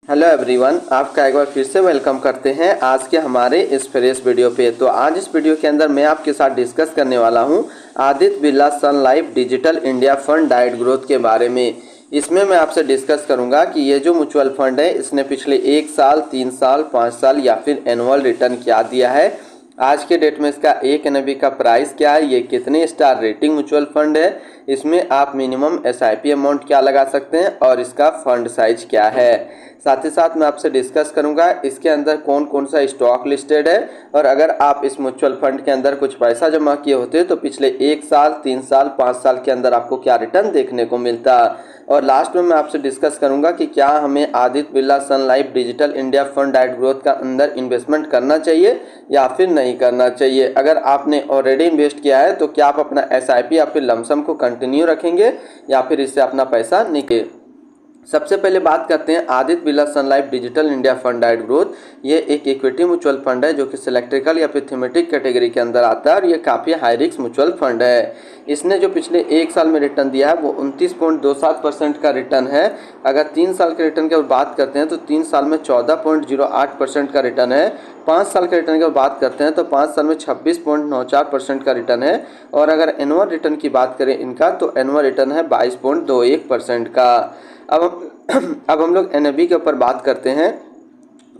Hello everyone, आपका एक बार फिर से वेलकम करते हैं आज के हमारे इस फ्रेश वीडियो पे। तो आज इस वीडियो के अंदर मैं आपके साथ डिस्कस करने वाला हूं Aditya Birla Sun Life digital India fund diet growth के बारे में। इसमें मैं आपसे डिस्कस करूंगा कि ये जो म्यूचुअल फंड है इसने पिछले 1 साल, 3 साल, 5 साल या फिर एनुअल रिटर्न क्या दिया है, आज के डेट में इसका एक एनएबी का प्राइस क्या है, ये कितने स्टार रेटिंग म्यूचुअल फंड है, इसमें आप मिनिमम एसआईपी अमाउंट क्या लगा सकते हैं और इसका फंड साइज क्या है। साथ ही साथ मैं आपसे डिस्कस करूंगा इसके अंदर कौन कौन सा स्टॉक लिस्टेड है और अगर आप इस म्यूचुअल फंड के अंदर कुछ पैसा जमा किए होते तो पिछले 1 साल, 3 साल, 5 साल के अंदर आपको क्या रिटर्न देखने को मिलता। और लास्ट में मैं आपसे डिस्कस करूंगा कि क्या हमें Aditya Birla Sun Life digital India fund diet growth का अंदर इन्वेस्टमेंट करना चाहिए या फिर नहीं करना चाहिए। अगर आपने ऑलरेडी इन्वेस्ट किया है तो क्या आप अपना एसआईपी या फिर लमसम को कंटिन्यू रखेंगे या फिर इससे अपना पैसा निकालेंगे। सबसे पहले बात करते हैं Aditya Birla Sun Life digital India fund diet growth. ये एक इक्विटी म्यूचुअल फंड है जो कि सिलेक्ट्रिकल या फिर थीमेटिक कैटेगरी के अंदर आता है और ये काफ़ी हाई रिस्क म्यूचुअल फंड है। इसने जो पिछले 1 साल में रिटर्न दिया है वो 29.27% का रिटर्न है। अगर 3 साल के रिटर्न की बात करते हैं तो 3 साल में 14.08% का रिटर्न है। 5 साल के रिटर्न की बात करते हैं तो 5 साल में 26.94% का रिटर्न है। और अगर एनुअल रिटर्न की बात करें इनका तो एनुअल रिटर्न है 22.21% का। अब हम लोग एनएबी के ऊपर बात करते हैं।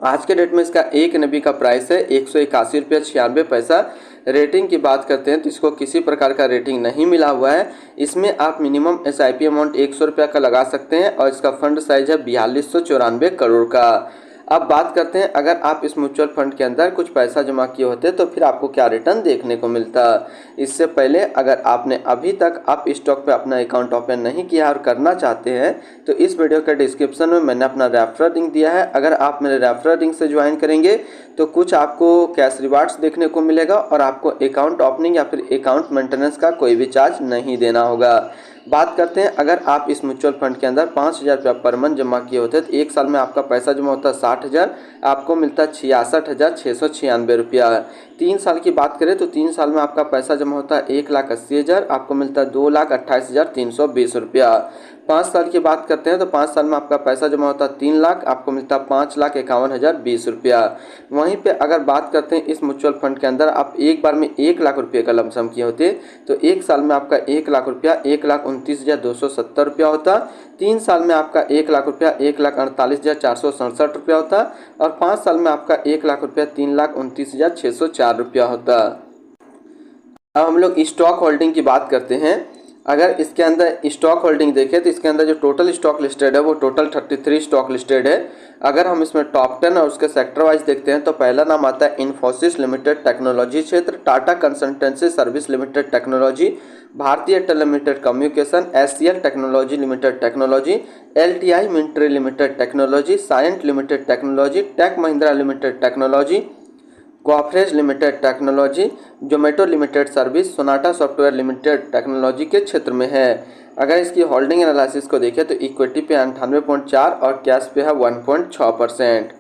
आज के डेट में इसका एक एनएबी का प्राइस है 181.96 रुपये। रेटिंग की बात करते हैं तो इसको किसी प्रकार का रेटिंग नहीं मिला हुआ है। इसमें आप मिनिमम एसआईपी अमाउंट 100 रुपये का लगा सकते हैं और इसका फंड साइज है 4294 करोड़ का। अब बात करते हैं अगर आप इस म्यूचुअल फंड के अंदर कुछ पैसा जमा किए होते तो फिर आपको क्या रिटर्न देखने को मिलता। इससे पहले अगर आपने अभी तक आप स्टॉक पे अपना अकाउंट ओपन नहीं किया और करना चाहते हैं तो इस वीडियो के डिस्क्रिप्शन में मैंने अपना रेफरल लिंक दिया है। अगर आप मेरे रेफरल लिंक से ज्वाइन करेंगे तो कुछ आपको कैश रिवार्ड्स देखने को मिलेगा और आपको अकाउंट ओपनिंग या फिर अकाउंट मेंटेनेंस का कोई भी चार्ज नहीं देना होगा। बात करते हैं अगर आप इस म्यूचुअल फंड के अंदर 5,000 रुपया पर मंथ जमा किए होते तो 1 साल में आपका पैसा जमा होता है 60,000, आपको मिलता है 66,696 रुपया। 3 साल की बात करें तो 3 साल में आपका पैसा जमा होता है 1,80,000, आपको मिलता है 2,28,320 रुपया। 5 साल की बात करते हैं तो 5 साल में आपका पैसा जमा होता है 3 लाख, आपको मिलता है 5,51,020 रुपया। वहीं पे अगर बात करते हैं इस म्यूचुअल फंड के अंदर आप एक बार में 1 लाख रुपये का लमसम किए होते तो 1 साल में आपका 1 लाख रुपया 1,29,270 रुपया होता। 3 साल में आपका 1 लाख रुपया 1,48,467 रुपया होता और 5 साल में आपका 1 लाख रुपया 3,29,604 रुपया होता। अब हम लोग स्टॉक होल्डिंग की बात करते हैं। अगर इसके अंदर स्टॉक होल्डिंग देखें तो इसके अंदर जो टोटल स्टॉक लिस्टेड है वो टोटल 33 स्टॉक लिस्टेड है। अगर हम इसमें टॉप 10 और उसके सेक्टर वाइज देखते हैं तो पहला नाम आता है इन्फोसिस लिमिटेड टेक्नोलॉजी क्षेत्र, Tata consultancy service limited technology, भारतीय Airtel limited communication, SCL technology limited technology, LTI military limited technology, Cyient limited technology, tech Mahindra limited technology, Coforge limited technology, Zomato limited service, Sonata software limited technology के क्षेत्र में है। अगर इसकी holding analysis को देखें तो इक्विटी पे 98.4 और कैश पे है 1.6%।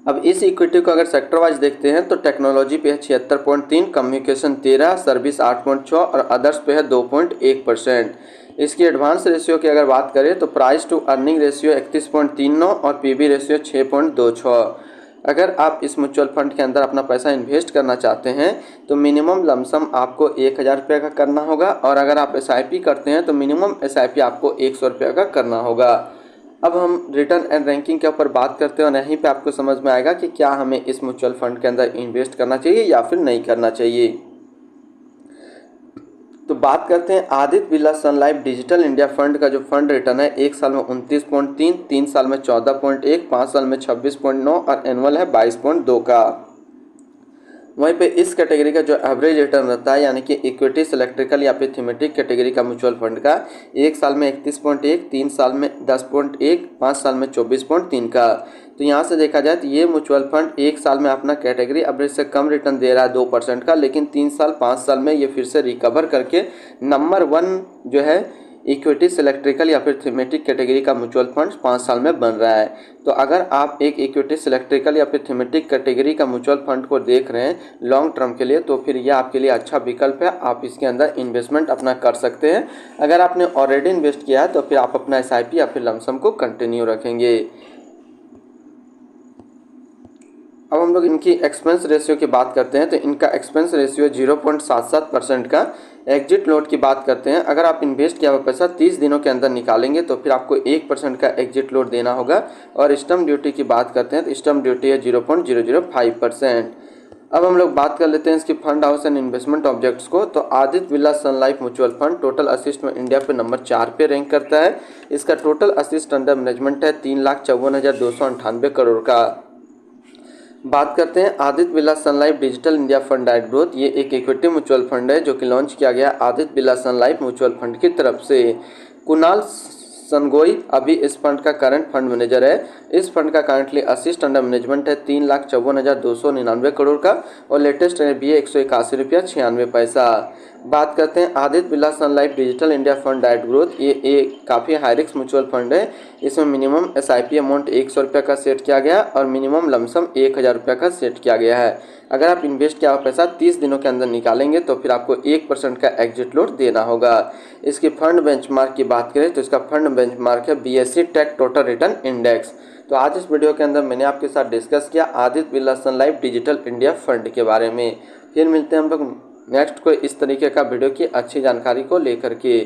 अब इस इक्विटी को अगर सेक्टर वाइज देखते हैं तो टेक्नोलॉजी पे है 76.3, कम्युनिकेशन 13, सर्विस 8.6 और अदर्स पे है 2.1%। इसकी एडवांस रेशियो की अगर बात करें तो प्राइस टू अर्निंग रेशियो 31.39 और पीबी रेशियो 6.26। अगर आप इस म्यूचुअल फंड के अंदर अपना पैसा इन्वेस्ट करना चाहते हैं तो मिनिमम लमसम आपको 1,000 रुपये का करना होगा और अगर आप एसआईपी करते हैं तो मिनिमम एसआईपी आपको 100 रुपये का करना होगा। अब हम रिटर्न एंड रैंकिंग के ऊपर बात करते हैं और यहीं पे आपको समझ में आएगा कि क्या हमें इस म्यूचुअल फंड के अंदर इन्वेस्ट करना चाहिए या फिर नहीं करना चाहिए। तो बात करते हैं Aditya Birla Sun Life digital India fund का जो फंड रिटर्न है 1 साल में 29.3, 3 साल में 14.1, 5 साल में 26.9 और एनुअल है 22.2 का। वहीं पे इस कैटेगरी का जो एवरेज रिटर्न रहता है यानी कि इक्विटी सिलेक्ट्रिकल या फिर थीमेटिक कैटेगरी का म्यूचुअल फंड का 1 साल में 31.1, 3 साल में 10.1, 5 साल में 24.3 का। तो यहाँ से देखा जाए तो ये म्यूचुअल फंड 1 साल में अपना कैटेगरी एवरेज से कम रिटर्न दे रहा है 2% का, लेकिन 3 साल 5 साल में ये फिर से रिकवर करके नंबर 1 जो है इक्विटी सिलेक्ट्रिकल या फिर थीमेटिक कैटेगरी का म्यूचुअल फंड 5 साल में बन रहा है। तो अगर आप एक इक्विटी सिलेक्ट्रिकल या फिर थीमेटिक कैटेगरी का म्यूचुअल फंड को देख रहे हैं लॉन्ग टर्म के लिए तो फिर यह आपके लिए अच्छा विकल्प है, आप इसके अंदर इन्वेस्टमेंट अपना कर सकते हैं। अगर आपने ऑलरेडी इन्वेस्ट किया है तो फिर आप अपना एसआईपी या फिर लमसम को कंटिन्यू रखेंगे। अब हम लोग इनकी एक्सपेंस रेशियो की बात करते हैं तो इनका एक्सपेंस रेशियो 0.77% का। एग्जिट लोड की बात करते हैं, अगर आप इन्वेस्ट किया हुआ पैसा 30 दिनों के अंदर निकालेंगे तो फिर आपको 1% का एग्जिट लोड देना होगा। और स्टम्प ड्यूटी की बात करते हैं तो स्टम्प ड्यूटी है 0.005%। अब हम लोग बात कर लेते हैं इसकी fund house and investment objects को। तो Aditya Birla Sun Life mutual fund total assets में इंडिया पे नंबर 4 पे रैंक करता है। इसका टोटल असिस्ट अंडर मैनेजमेंट है 3,54,298 करोड़ का। बात करते हैं Aditya Birla Sun Life digital India fund direct growth. ये एक इक्विटी म्यूचुअल फंड है जो कि लॉन्च किया गया Aditya Birla Sun Life mutual fund की तरफ से। कुणाल सनगोई अभी इस फंड का करंट फंड मैनेजर है। इस फंड का करंटली असिस्ट अंडर मैनेजमेंट है 3,54,299 करोड़ का और लेटेस्ट भी है 181 रुपया 96 पैसा। बात करते हैं Aditya Birla Sun Life digital India fund direct growth. ये काफ़ी हाई रिस्क म्यूचुअल फंड है। इसमें मिनिमम SIP अमाउंट 100 रुपये का सेट किया गया और मिनिमम लमसम 1,000 रुपये का सेट किया गया है। अगर आप इन्वेस्ट किया हुआ पैसा 30 दिनों के अंदर निकालेंगे तो फिर आपको 1% का एग्जिट लोड देना होगा। इसकी फंड बेंचमार्क की बात करें तो इसका फंड बेंचमार्क है BSE tech total return index. तो आज इस वीडियो के अंदर मैंने आपके साथ डिस्कस किया Aditya Birla Sun Life digital India fund के बारे में। फिर मिलते हैं हम लोग नेक्स्ट कोई इस तरीके का वीडियो की अच्छी जानकारी को लेकर के।